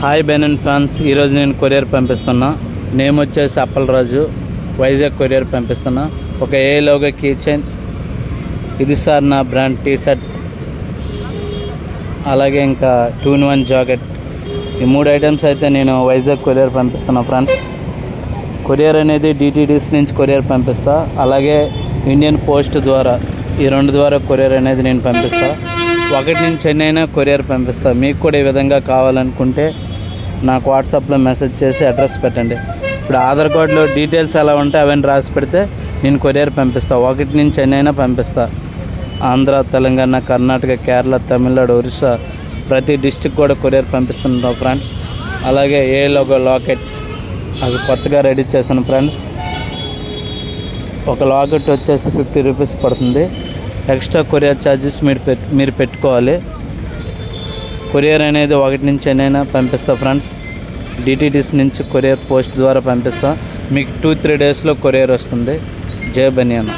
Hi బెనన్ fans, ఈరోజు నేను courier పంపిస్తున్నా. Name వచ్చేసి అప్పలరాజు, వైజాగ్ కొరియర్ పంపిస్తున్నా. ఒక ఏ లోగో కీ చైన్, ఇది సార్ నా బ్రాండ్ టీ షర్ట్, అలాగే ఇంకా 2-in-1 జాకెట్. ఈ 3 ఐటమ్స్ అయితే నేను వైజాగ్ కొరియర్ పంపిస్తున్నా ఫ్రెండ్స్. కొరియర్ అనేది డిటిడిసి నుంచి కొరియర్ పంపిస్తా, అలాగే ఇండియన్ పోస్ట్ ద్వారా, ఈ 2 ద్వారా కొరియర్ అనేది నేను పంపిస్తా. 1 నుంచి చెన్నై అయినా కొరియర్ పంపిస్తా. మీకు కూడా ఈ విధంగా కావాలనుకుంటే నాకు వాట్సాప్లో మెసేజ్ చేసి అడ్రస్ పెట్టండి. ఇప్పుడు ఆధార్ కార్డులో డీటెయిల్స్ ఎలా ఉంటే అవన్నీ రాసి పెడితే నేను కొరియర్ పంపిస్తా. 1 నుంచి చెన్నై అయినా పంపిస్తా. ఆంధ్ర, తెలంగాణ, కర్ణాటక, కేరళ, తమిళనాడు, ఒరిస్సా ప్రతి డిస్టిక్ కూడా కొరియర్ పంపిస్తుంటాం ఫ్రెండ్స్. అలాగే ఏ లోగో లాకెట్ అది కొత్తగా రెడీ చేశాను ఫ్రెండ్స్. ఒక లాకెట్ వచ్చేసి 50 రూపీస్ పడుతుంది. ఎక్స్ట్రా కొరియర్ ఛార్జెస్ మీరు పెట్టుకోవాలి. కొరియర్ అనేది 1 నుంచి చెన్నై అయినా పంపిస్తా ఫ్రెండ్స్. డిటిడిసి నుంచి కొరియర్ పోస్ట్ ద్వారా పంపిస్తా. మీకు 2-3 డేస్లో కొరియర్ వస్తుంది. జై బనియానా.